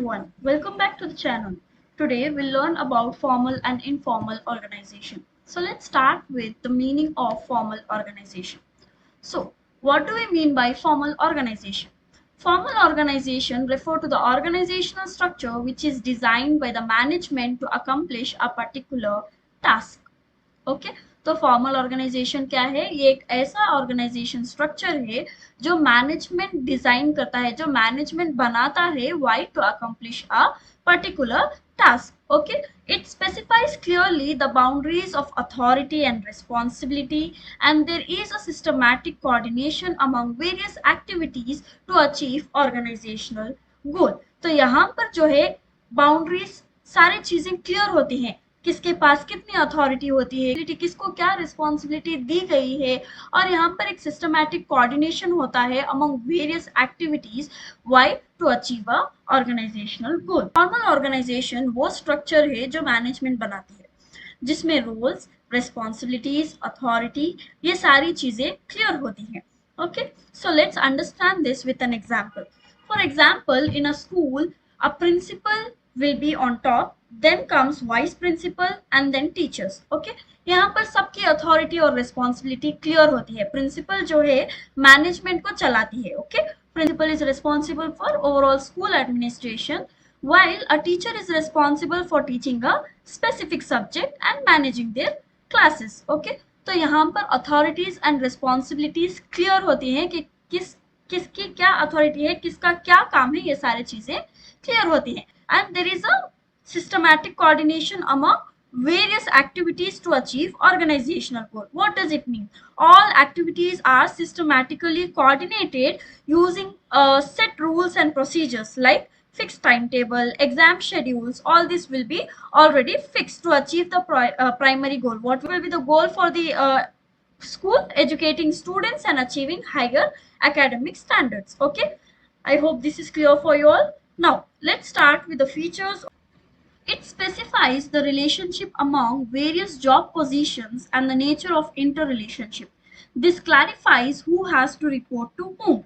everyone, welcome back to the channel. Today we'll learn about formal and informal organization. So let's start with the meaning of formal organization. So what do we mean by formal organization? Formal organization refer to the organizational structure which is designed by the management to accomplish a particular task. Okay तो formal organisation क्या है? ये एक ऐसा organisation structure है जो management design करता है, जो मैनेजमेंट बनाता है why to accomplish a particular task. Okay, it specifies clearly the boundaries of authority and responsibility, and there is a systematic coordination among various activities to achieve organizational goal. तो यहाँ पर जो है बाउंड्रीज सारी चीजें clear होती हैं, किसके पास कितनी अथॉरिटी होती है, किसको क्या रिस्पॉन्सिबिलिटी दी गई है, और यहाँ पर एक सिस्टमैटिक कोऑर्डिनेशन होता है among various activities why to achieve a organisational goal. Formal organisation वो स्ट्रक्चर है जो मैनेजमेंट बनाती है, जिसमें रोल्स, रिस्पॉन्सिबिलिटीज, अथॉरिटी, ये सारी चीजें क्लियर होती हैं. Okay, so let's understand this with an example. For example, in a school a principal will be on top, then comes vice principal and then teachers. Okay, यहाँ पर सबकी authority और responsibility clear होती है. Principal जो है management को चलाती है. Okay, principal is responsible for overall school administration, while a teacher is responsible for teaching a specific subject and managing their classes. Okay, तो यहाँ पर अथॉरिटीज एंड रिस्पॉन्सिबिलिटीज क्लियर होती हैं कि किसकी क्या अथॉरिटी है, किसका क्या काम है, ये सारी चीजें क्लियर होती हैं. And there is a systematic coordination among various activities to achieve organizational goal. What does it mean? All activities are systematically coordinated using set rules and procedures like fixed timetable, exam schedules. All this will be already fixed to achieve the primary goal. What will be the goal for the school? Educating students and achieving higher academic standards. Okay, I hope this is clear for you all. Now let's start with the features. It specifies the relationship among various job positions and the nature of interrelationship. This clarifies who has to report to whom.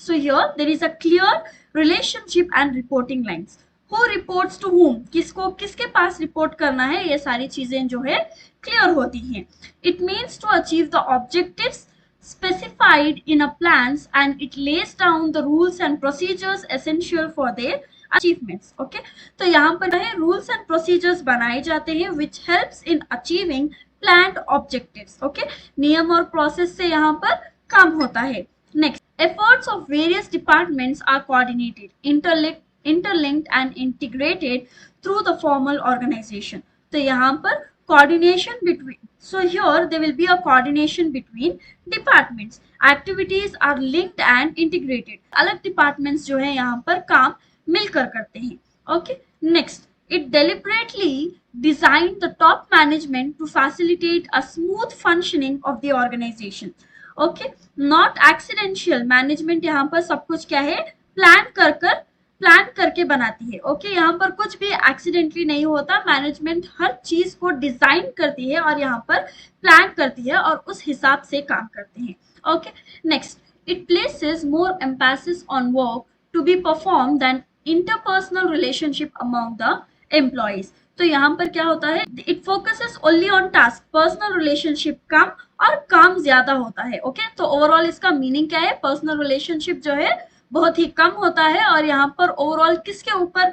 So here there is a clear relationship and reporting lines. Who reports to whom? किसको किसके पास report करना है, ये सारी चीजें जो है clear होती हैं. It means to achieve the objectives specified in a plans, and it lays down the rules and procedures essential for their achievements. Okay, तो यहाँ पर है rules and procedures बनाए जाते हैं which helps in achieving planned objectives. Okay, नियम और process से यहाँ पर काम होता है. Next, efforts of various departments are coordinated, interlinked and integrated through the formal organization. तो यहाँ पर coordination between, so here there will be a coordination between departments. Activities are linked and integrated. अलग departments जो है यहाँ पर काम मिलकर करते हैं. Okay, next, it deliberately designed the top management to facilitate a smooth functioning of the organization. Okay, not accidental. Management यहाँ पर सब कुछ क्या है, प्लान करके बनाती है. ओके, यहाँ पर कुछ भी एक्सीडेंटली नहीं होता. मैनेजमेंट हर चीज को डिजाइन करती है और यहाँ पर प्लान करती है और उस हिसाब से काम करते हैं. Okay, next, it places more emphasis on work to be perform than interpersonal relationship among the employees. तो यहाँ पर क्या होता है, it focuses only on task, personal relationship कम और काम ज्यादा होता है. ओके, तो ओवरऑल इसका मीनिंग क्या है, पर्सनल रिलेशनशिप जो है बहुत ही कम होता है और यहाँ पर ओवरऑल किसके ऊपर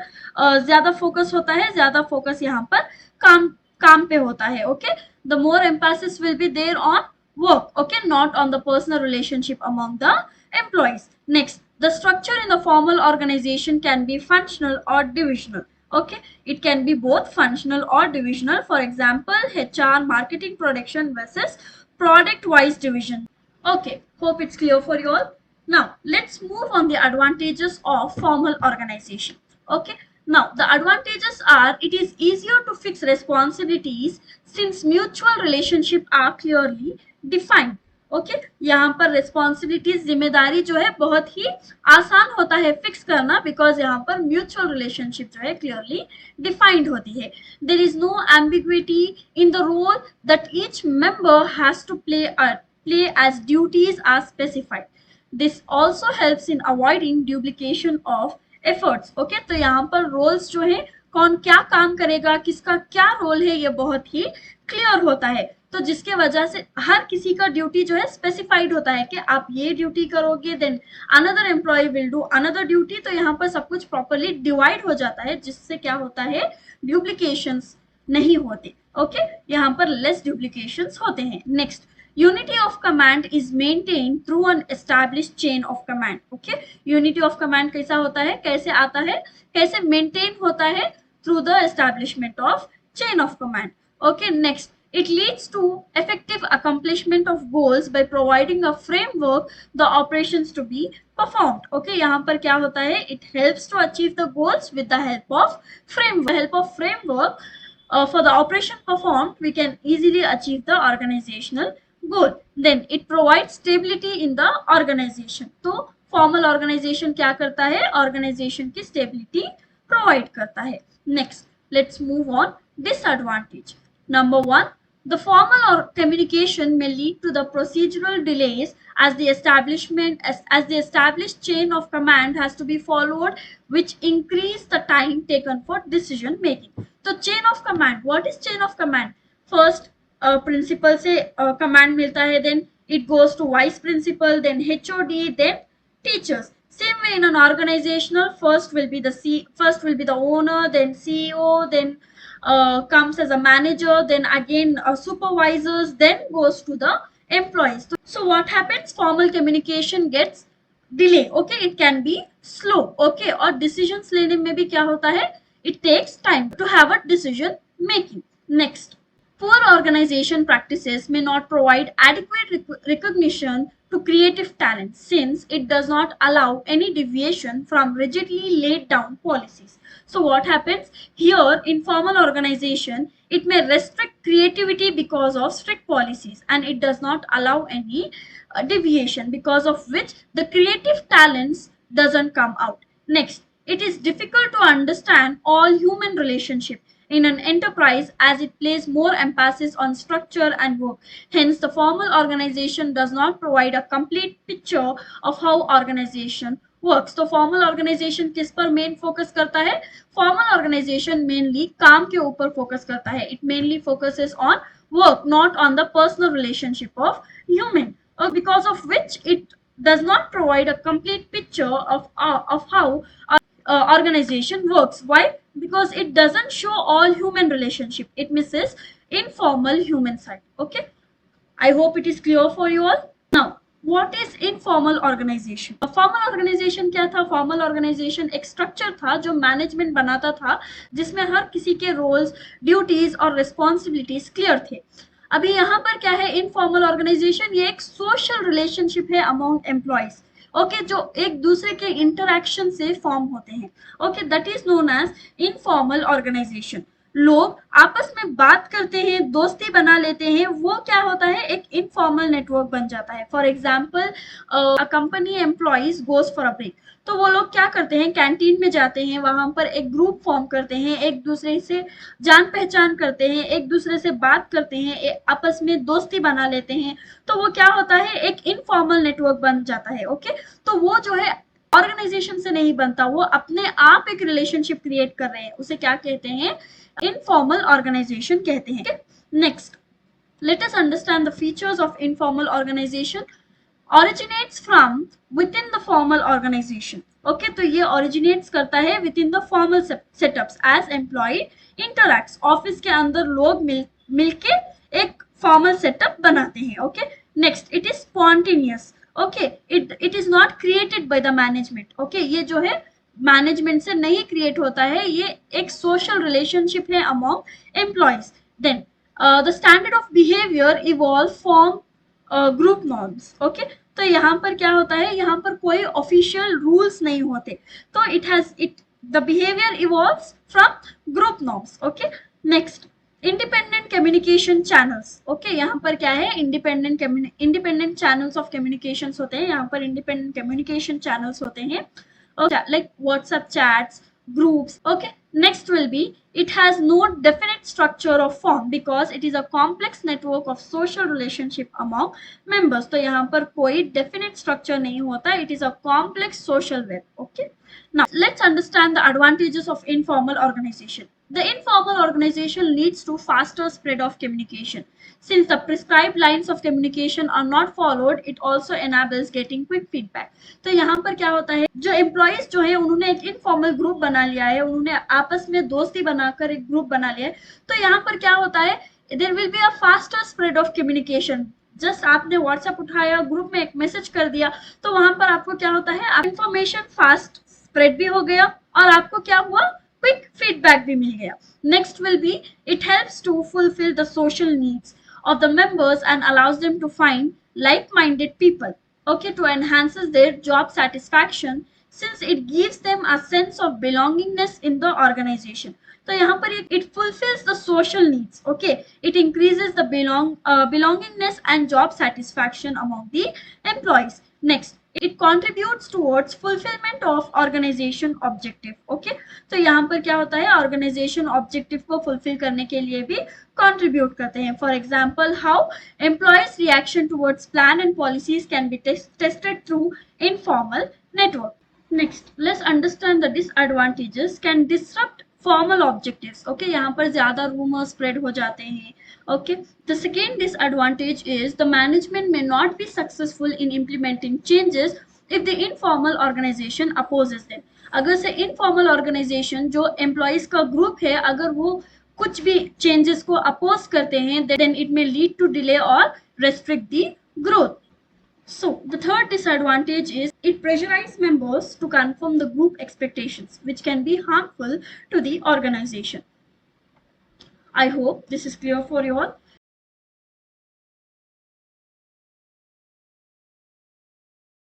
ज्यादा फोकस होता है, ज्यादा फोकस यहाँ पर काम पे होता है. Okay, the more emphasis will be there on work, okay, not on the personal relationship among the employees. Next, the structure in the formal organization can be functional or divisional. Okay, it can be both functional or divisional. For example, HR, marketing, production versus product wise division. Okay, hope it's clear for you all. Now let's move on the advantages of formal organization. Okay, now the advantages are, it is easier to fix responsibilities since mutual relationship are clearly defined. Okay, यहाँ पर responsibilities, जिम्मेदारी जो है बहुत ही आसान होता है fix करना, बिकॉज यहाँ पर म्यूचुअल रिलेशनशिप जो है क्लियरली डिफाइंड होती है. There is no ambiguity in the role that each member has to play as duties are specified. This also helps in avoiding duplication of efforts. Okay, तो यहाँ पर roles जो है, कौन क्या काम करेगा, किसका क्या रोल है, ये बहुत ही क्लियर होता है। तो जिसके वजह से हर किसी का ड्यूटी जो है स्पेसिफाइड होता है कि आप ये ड्यूटी करोगे, then another employee will do another duty. तो यहाँ पर सब कुछ प्रॉपरली डिवाइड हो जाता है, जिससे क्या होता है, डुप्लीकेशंस नहीं होते। ओके, यहाँ पर लेस डुप्लीकेशंस होते हैं। Next, unity of command is maintained through an established chain of command. Okay, unity of command कैसा होता है, कैसे आता है, कैसे maintain होता है, through the establishment of chain of command. Okay, next, it leads to effective accomplishment of goals by providing a framework the operations to be performed. Okay, यहाँ पर क्या होता है, it helps to achieve the goals with the help of framework. For the operation performed, we can easily achieve the organizational goal. Then it provides stability in the organization. तो formal organization क्या करता है, organization की stability provide करता है. Next, let's move on. Disadvantage. Number one, the formal or communication may lead to the procedural delays as the established chain of command has to be followed, which increase the time taken for decision making. तो chain of command, what is chain of command? First, principal से command मिलता है, then it goes to vice principal, then HOD, then teachers. Same way in an organizational, first will be the owner, then CEO, then comes as a manager, then again supervisors, then goes to the employees. So what happens, formal communication gets delay. Okay, it can be slow. Okay, और decisions लेने में भी क्या होता है, it takes time to have a decision making. Next, poor organization practices may not provide adequate recognition to creative talent, since it does not allow any deviation from rigidly laid down policies. So what happens here, in formal organization, it may restrict creativity because of strict policies, and it does not allow any deviation, because of which the creative talents doesn't come out. Next, it is difficult to understand all human relationship in an enterprise, as it places more emphasis on structure and work. Hence, the formal organization does not provide a complete picture of how organization works. तो formal organization किस पर main focus करता है? Formal organization mainly काम के ऊपर focus करता है. It mainly focuses on work, not on the personal relationship of human, because of which it does not provide a complete picture of how organization works. Why? Because it doesn't show all human relationship. It misses informal human side. Okay, I hope it is clear for you all. Now, what is informal organization? Formal organization क्या था? Formal organization एक structure था जो management बनाता था, जिसमें हर किसी के roles, duties और responsibilities clear थे. अभी यहाँ पर क्या है, इनफॉर्मल ऑर्गेनाइजेशन, ये एक सोशल रिलेशनशिप है अमॉन्ग एम्प्लॉयज. ओके, जो एक दूसरे के इंटरैक्शन से फॉर्म होते हैं. Okay, that is known as informal organisation. लोग आपस में बात करते हैं, दोस्ती बना लेते हैं, वो क्या होता है, एक इनफॉर्मल नेटवर्क बन जाता है. For example, a company employees goes for a break, तो वो लोग क्या करते हैं, कैंटीन में जाते हैं, वहां पर एक ग्रुप फॉर्म करते हैं, एक दूसरे से जान पहचान करते हैं, एक दूसरे से बात करते हैं, आपस में दोस्ती बना लेते हैं. तो वो क्या होता है, एक इनफॉर्मल नेटवर्क बन जाता है. ओके, तो वो जो है ऑर्गेनाइजेशन से नहीं बनता, वो अपने आप एक रिलेशनशिप क्रिएट कर रहे हैं, उसे क्या कहते हैं, इनफॉर्मल ऑर्गेनाइजेशन कहते हैं. Next, let us understand the features of informal organization. Originates from within the formal organization. Okay, तो ये originates करता है within the formal setups as employee interacts. Office के अंदर लोग मिलके एक formal setup बनाते हैं. Okay, next, it is spontaneous. Okay, it is not created by the management. Okay, ये जो है मैनेजमेंट से नहीं क्रिएट होता है, ये एक सोशल रिलेशनशिप है among employees. Then the standard of behavior evolve from group norms. Okay, तो यहाँ पर क्या होता है, यहाँ पर कोई ऑफिशियल रूल्स नहीं होते, तो the behavior evolves from group norms. Okay, next, independent communication channels. Okay, यहाँ पर क्या है, independent channels of communications होते हैं, यहाँ पर independent communication channels होते हैं. Okay, like WhatsApp chats, groups. Okay, next will be it has no definite structure or form because it is a complex network of social relationship among members. तो यहाँ पर कोई definite structure नहीं होता, it is a complex social web. Okay, now let's understand the advantages of informal organization. The informal organization leads to faster spread of communication. Since the prescribed lines of communication are not followed, it also enables getting quick feedback. तो यहाँ पर क्या होता है, जो employees जो है उन्होंने एक इनफॉर्मल ग्रुप बना लिया है, उन्होंने आपस में दोस्ती बनाकर एक ग्रुप बना लिया है, तो यहाँ पर क्या होता है, there will be a faster spread of communication. Just आपने व्हाट्सएप उठाया, ग्रुप में एक मैसेज कर दिया, तो वहां पर आपको क्या होता है, इंफॉर्मेशन फास्ट स्प्रेड भी हो गया और आपको क्या हुआ, क्विक फीडबैक भी मिल गया. Next will be, it helps to fulfil the social needs of the members and allows them to find like-minded people, okay, to enhances their job satisfaction since it gives them a sense of belongingness in the organization. तो यहाँ पर it fulfills the social needs, okay, it increases the belongingness and job satisfaction among the employees. Next, it contributes towards fulfillment of organization objective. Okay, तो यहाँ पर क्या होता है, organization objective को fulfill करने के लिए भी contribute करते हैं. For example, how employees reaction towards plan and policies can be tested through informal network. Next, let's understand the disadvantages can disrupt formal objectives. Okay, यहाँ पर ज़्यादा rumors spread हो जाते हैं. Okay, the second disadvantage is the management may not be successful in implementing changes if the informal organization opposes them. अगर से informal organization जो employees का group है, अगर वो कुछ भी changes को oppose करते हैं, then it may lead to delay or restrict the growth. So the third disadvantage is it pressurizes members to conform the group expectations, which can be harmful to the organization. I hope this is clear for you all.